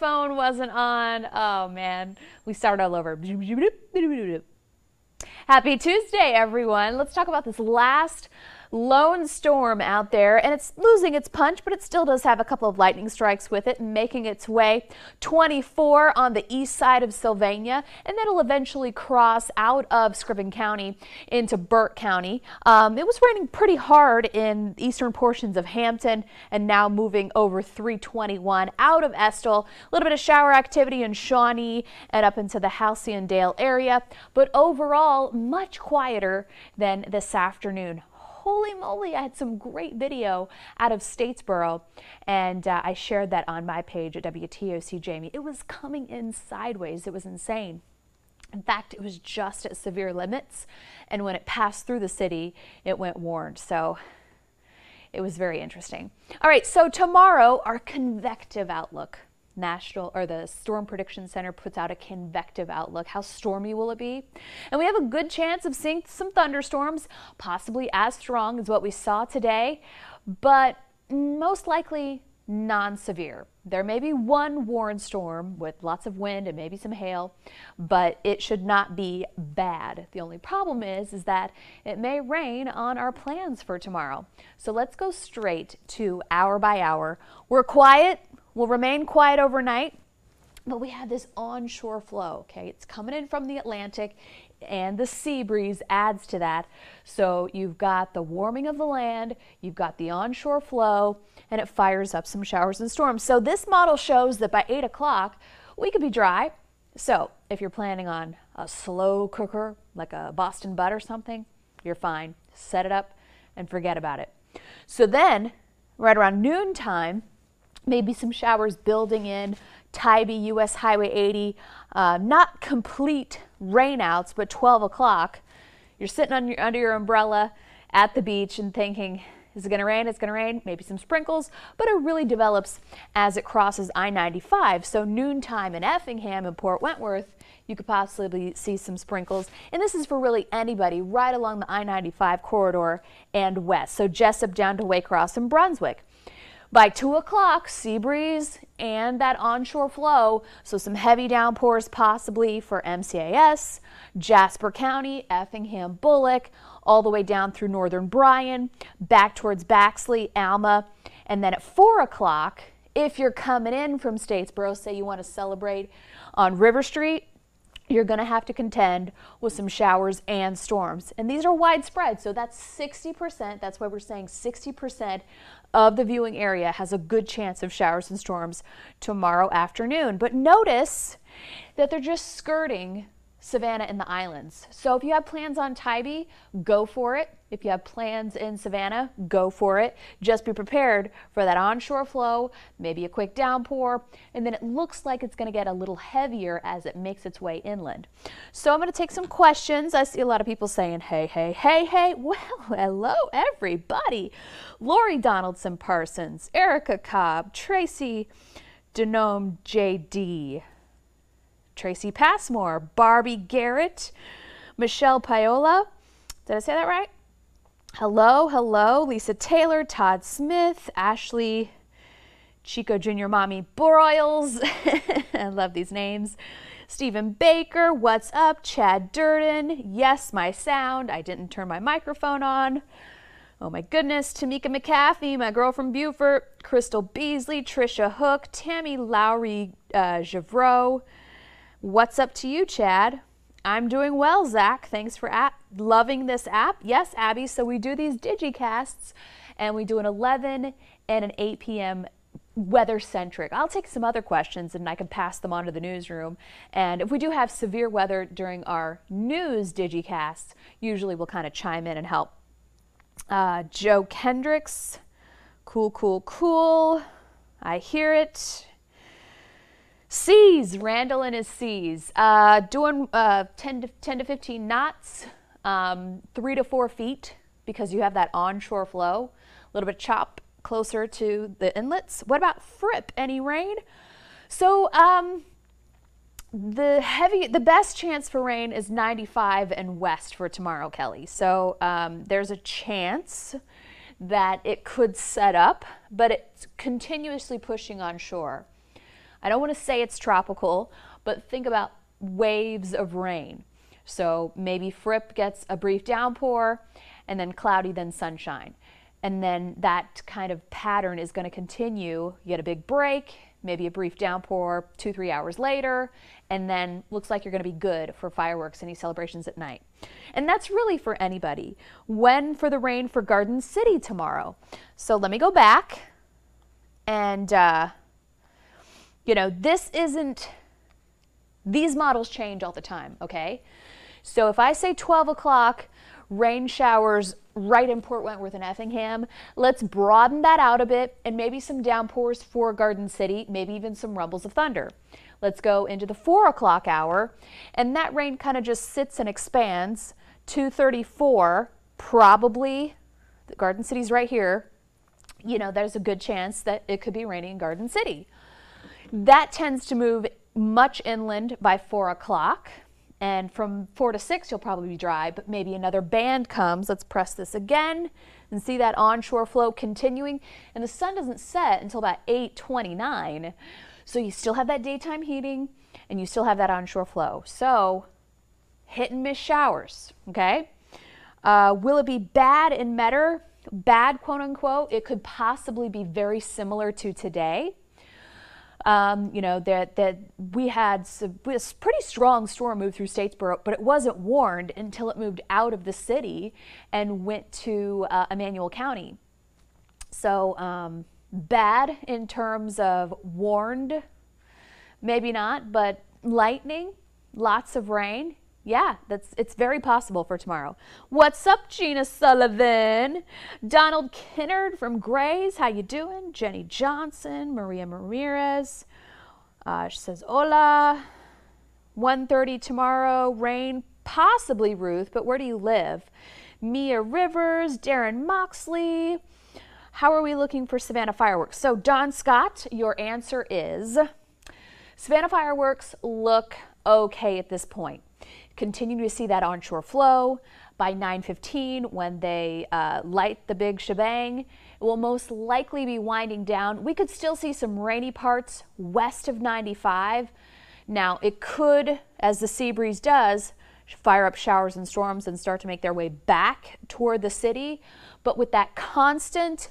microphone wasn't on. Oh man, we start all over. Happy Tuesday, everyone. Let's talk about this last lone storm out there, and it's losing its punch, but it still does have a couple of lightning strikes with it, making its way 24 on the east side of Sylvania, and then it'll eventually cross out of Scriven County into Burke County. It was raining pretty hard in eastern portions of Hampton, and now moving over 321 out of Estill. A little bit of shower activity in Shawnee and up into the Halcyondale area, but overall much quieter than this afternoon. Holy moly, I had some great video out of Statesboro, and I shared that on my page at WTOC Jamie. It was coming in sideways. It was insane. In fact, it was just at severe limits, and when it passed through the city, it went warned. So it was very interesting. All right, so tomorrow, our convective outlook. The Storm Prediction Center puts out a convective outlook. How stormy will it be? And we have a good chance of seeing some thunderstorms, possibly as strong as what we saw today, but most likely non-severe. There may be one warned storm with lots of wind and maybe some hail, but it should not be bad. The only problem is that it may rain on our plans for tomorrow. So let's go straight to hour by hour. We're quiet. We'll remain quiet overnight, but we have this onshore flow, okay? It's coming in from the Atlantic, and the sea breeze adds to that. So you've got the warming of the land, you've got the onshore flow, and it fires up some showers and storms. So this model shows that by 8 o'clock, we could be dry. So if you're planning on a slow cooker, like a Boston butt or something, you're fine. Set it up and forget about it. So then, right around noontime, maybe some showers building in Tybee, US Highway 80, not complete rainouts, but 12 o'clock. You're sitting under your umbrella at the beach and thinking, is it going to rain? It's going to rain. Maybe some sprinkles, but it really develops as it crosses I-95. So noontime in Effingham and Port Wentworth, you could possibly see some sprinkles. And this is for really anybody right along the I-95 corridor and west. So Jessup down to Waycross and Brunswick. By 2 o'clock, sea breeze and that onshore flow, so some heavy downpours possibly for MCAS, Jasper County, Effingham, Bullock, all the way down through northern Bryan, back towards Baxley, Alma, and then at 4 o'clock, if you're coming in from Statesboro, say you want to celebrate on River Street, you're going to have to contend with some showers and storms. And these are widespread, so that's 60%. That's why we're saying 60% of the viewing area has a good chance of showers and storms tomorrow afternoon. But notice that they're just skirting Savannah and the islands. So if you have plans on Tybee, go for it. If you have plans in Savannah, go for it. Just be prepared for that onshore flow, maybe a quick downpour, and then it looks like it's going to get a little heavier as it makes its way inland. So I'm going to take some questions. I see a lot of people saying, hey, hey, hey, hey. Well, hello, everybody. Lori Donaldson Parsons, Erica Cobb, Tracy Denome JD, Tracy Passmore, Barbie Garrett, Michelle Paola. Did I say that right? Hello, hello. Lisa Taylor, Todd Smith, Ashley, Chico Jr. Mommy Broyles. I love these names. Stephen Baker, what's up? Chad Durden, yes, my sound. I didn't turn my microphone on. Oh my goodness. Tamika McCaffey, my girl from Beaufort, Crystal Beasley, Trisha Hook, Tammy Lowry Javreau. What's up to you, Chad? I'm doing well, Zach. Thanks for loving this app. Yes, Abby. So we do these digicasts, and we do an 11 and an 8 p.m. weather-centric. I'll take some other questions, and I can pass them on to the newsroom. And if we do have severe weather during our news digicasts, usually we'll kind of chime in and help. Joe Kendricks, cool, cool, cool. I hear it. Seas, Randall and his seas, doing 10 to 15 knots, 3 to 4 feet, because you have that onshore flow, a little bit chop closer to the inlets. What about Fripp? Any rain? So the best chance for rain is 95 and west for tomorrow, Kelly. So there's a chance that it could set up, but it's continuously pushing on shore. I don't want to say it's tropical, but think about waves of rain. So maybe Fripp gets a brief downpour and then cloudy, then sunshine. And then that kind of pattern is going to continue. You get a big break, maybe a brief downpour 2-3 hours later, and then looks like you're going to be good for fireworks, any celebrations at night. And that's really for anybody. When for the rain for Garden City tomorrow? So let me go back and, you know, these models change all the time, okay? So if I say 12 o'clock, rain showers right in Port Wentworth and Effingham, let's broaden that out a bit and maybe some downpours for Garden City, maybe even some rumbles of thunder. Let's go into the 4 o'clock hour, and that rain kind of just sits and expands. 2:34, probably, the Garden City's right here. You know, there's a good chance that it could be raining in Garden City. That tends to move much inland by 4 o'clock. And from 4 to 6, you'll probably be dry, but maybe another band comes. Let's press this again and see that onshore flow continuing. And the sun doesn't set until about 8:29. So you still have that daytime heating and you still have that onshore flow. So hit and miss showers, okay? Will it be bad in Metter? Bad, quote unquote. It could possibly be very similar to today. You know, that we had a pretty strong storm move through Statesboro, but it wasn't warned until it moved out of the city and went to Emmanuel County. So bad in terms of warned, maybe not, but lightning, lots of rain. Yeah, it's very possible for tomorrow. What's up, Gina Sullivan? Donald Kinnard from Grays, how you doing? Jenny Johnson, Maria Ramirez. She says, hola. 1:30 tomorrow, rain, possibly Ruth, but where do you live? Mia Rivers, Darren Moxley. How are we looking for Savannah fireworks? So Don Scott, your answer is Savannah fireworks look okay at this point. Continue to see that onshore flow. By 9:15, when they light the big shebang, it will most likely be winding down. We could still see some rainy parts west of 95. Now, it could, as the sea breeze does, fire up showers and storms and start to make their way back toward the city. But with that constant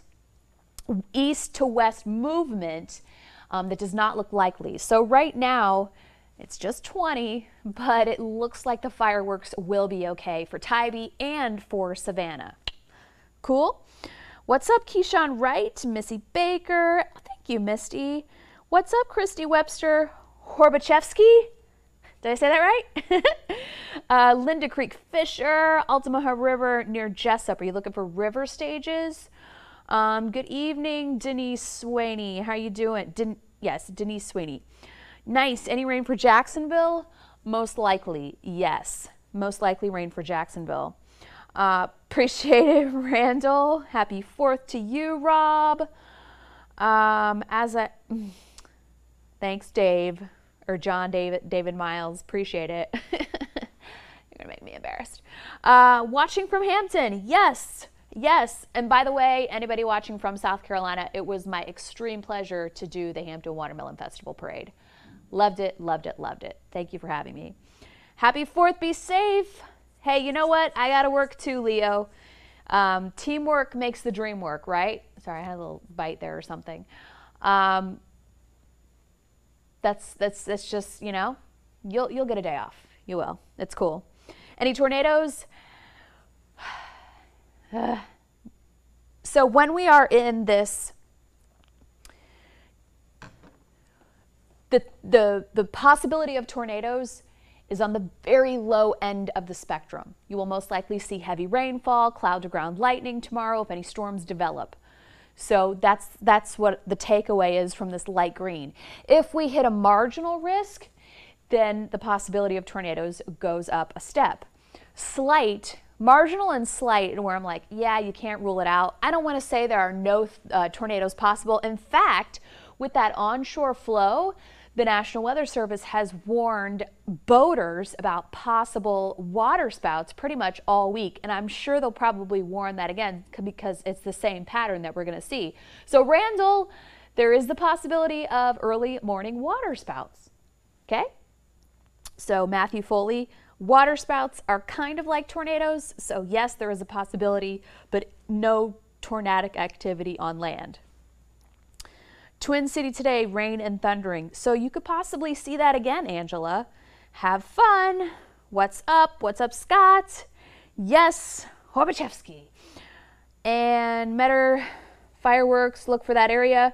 east to west movement, that does not look likely. So right now, it's just 20, but it looks like the fireworks will be okay for Tybee and for Savannah. Cool. What's up, Keyshawn Wright, Missy Baker? Thank you, Misty. What's up, Christy Webster Horbachevsky? Did I say that right? Linda Creek Fisher, Altamaha River near Jessup. Are you looking for river stages? Good evening, Denise Sweeney. How are you doing? Yes, Denise Sweeney. Nice. Any rain for Jacksonville? Most likely, yes. Most likely rain for Jacksonville. Appreciate it, Randall. Happy 4th to you, Rob. Thanks, Dave, or John David Miles. Appreciate it. You're gonna make me embarrassed. Watching from Hampton, yes. Yes, and by the way, anybody watching from South Carolina, it was my extreme pleasure to do the Hampton Watermelon Festival Parade. Loved it, loved it, loved it. Thank you for having me. Happy 4th, be safe. Hey, you know what? I gotta work too, Leo. Teamwork makes the dream work, right? Sorry, I had a little bite there or something. That's just, you know, you'll get a day off. You will. It's cool. Any tornadoes? So when we are in this, the possibility of tornadoes is on the very low end of the spectrum. You will most likely see heavy rainfall, cloud to ground lightning tomorrow if any storms develop. So that's what the takeaway is from this light green. If we hit a marginal risk, then the possibility of tornadoes goes up a step. Slight, marginal and slight, and where I'm like, yeah, you can't rule it out. I don't want to say there are no tornadoes possible. In fact, with that onshore flow, the National Weather Service has warned boaters about possible water spouts pretty much all week. And I'm sure they'll probably warn that again because it's the same pattern that we're going to see. So Randall, there is the possibility of early morning water spouts. Okay? So Matthew Foley, water spouts are kind of like tornadoes. So yes, there is a possibility, but no tornadic activity on land. Twin City today, rain and thundering. So you could possibly see that again, Angela. Have fun. What's up? What's up, Scott? Yes, Horbachevsky. And Metter fireworks, look for that area.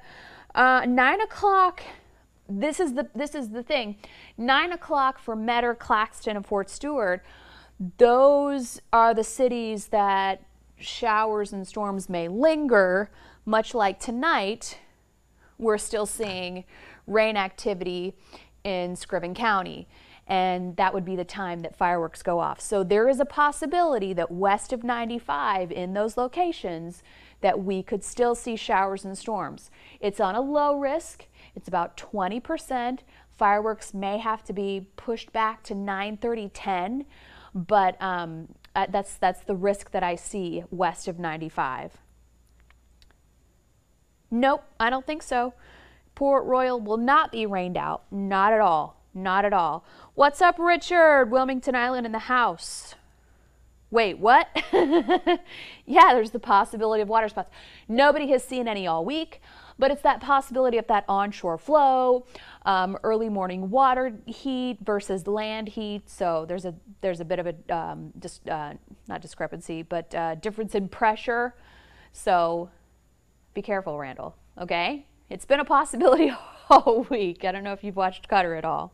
9 o'clock, this is the thing. 9 o'clock for Metter, Claxton, and Fort Stewart. Those are the cities that showers and storms may linger, much like tonight. We're still seeing rain activity in Scriven County, and that would be the time that fireworks go off. So there is a possibility that west of 95 in those locations that we could still see showers and storms. It's on a low risk. It's about 20%. Fireworks may have to be pushed back to 9:30, 10, but that's the risk that I see west of 95. Nope, I don't think so. Port Royal will not be rained out. Not at all. Not at all. What's up, Richard? Wilmington Island in the house. Wait, what? Yeah, there's the possibility of water spouts. Nobody has seen any all week, but it's that possibility of that onshore flow, early morning water heat versus land heat. So there's a bit of a not discrepancy, but difference in pressure. So be careful, Randall, okay? It's been a possibility all week. I don't know if you've watched Cutter at all.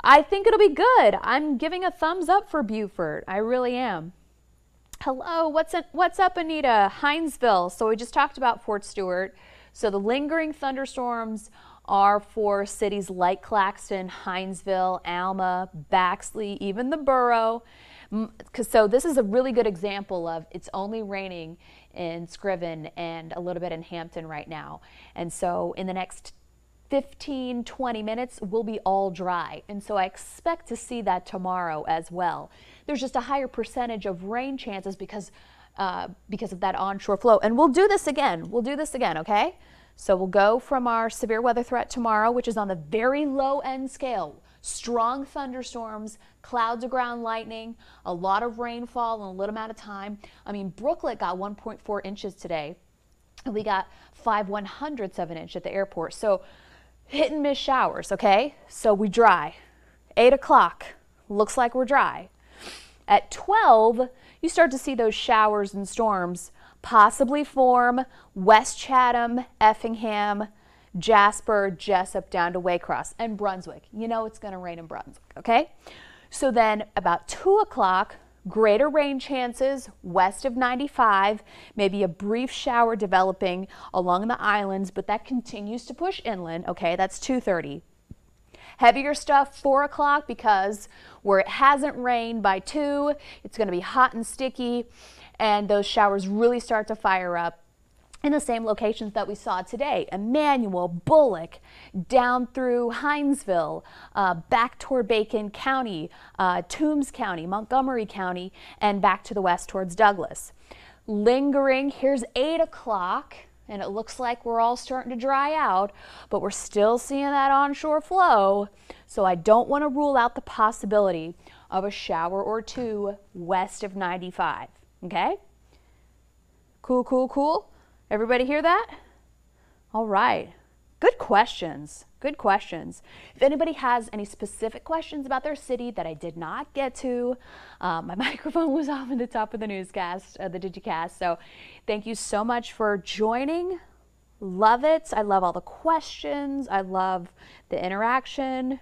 I think it'll be good. I'm giving a thumbs up for Beaufort. I really am. Hello, what's up, Anita? Hinesville. So we just talked about Fort Stewart. So the lingering thunderstorms are for cities like Claxton, Hinesville, Alma, Baxley, even the borough. So this is a really good example of it's only raining in Scriven and a little bit in Hampton right now. And so in the next 15, 20 minutes, we'll be all dry. And so I expect to see that tomorrow as well. There's just a higher percentage of rain chances because of that onshore flow. And we'll do this again. We'll do this again, okay? So we'll go from our severe weather threat tomorrow, which is on the very low end scale. Strong thunderstorms, clouds of ground lightning, a lot of rainfall in a little amount of time. I mean, Brooklet got 1.4 inches today. And we got 5/100ths of an inch at the airport. So hit and miss showers, okay? So we dry. 8 o'clock, looks like we're dry. At 12, you start to see those showers and storms possibly form West Chatham, Effingham, Jasper, Jessup, down to Waycross and Brunswick. You know it's going to rain in Brunswick, okay? So then about 2 o'clock, greater rain chances west of 95, maybe a brief shower developing along the islands, but that continues to push inland, okay? That's 2:30. Heavier stuff 4 o'clock because where it hasn't rained by 2, it's going to be hot and sticky, and those showers really start to fire up in the same locations that we saw today. Emmanuel, Bullock, down through Hinesville, back toward Bacon County, Toombs County, Montgomery County, and back to the west towards Douglas. Lingering, here's 8 o'clock, and it looks like we're all starting to dry out, but we're still seeing that onshore flow, so I don't want to rule out the possibility of a shower or two west of 95, okay? Cool, cool, cool. Everybody hear that? All right. Good questions. Good questions. If anybody has any specific questions about their city that I did not get to, my microphone was off at the top of the newscast, the Digicast. So thank you so much for joining. Love it. I love all the questions. I love the interaction.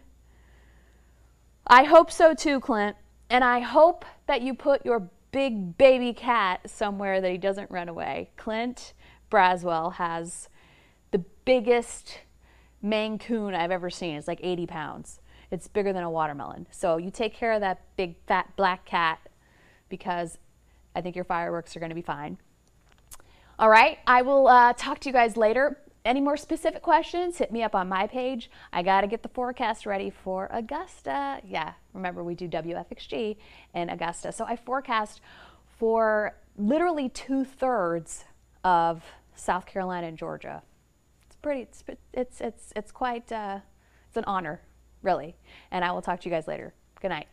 I hope so too, Clint. And I hope that you put your big baby cat somewhere that he doesn't run away. Clint Braswell has the biggest Maine Coon I've ever seen. It's like 80 pounds. It's bigger than a watermelon. So you take care of that big fat black cat because I think your fireworks are going to be fine. All right, I will talk to you guys later. Any more specific questions, hit me up on my page. I got to get the forecast ready for Augusta. Yeah, remember we do WFXG in Augusta. So I forecast for literally 2/3 of South Carolina and Georgia. It's pretty, it's quite, it's an honor, really. And I will talk to you guys later. Good night.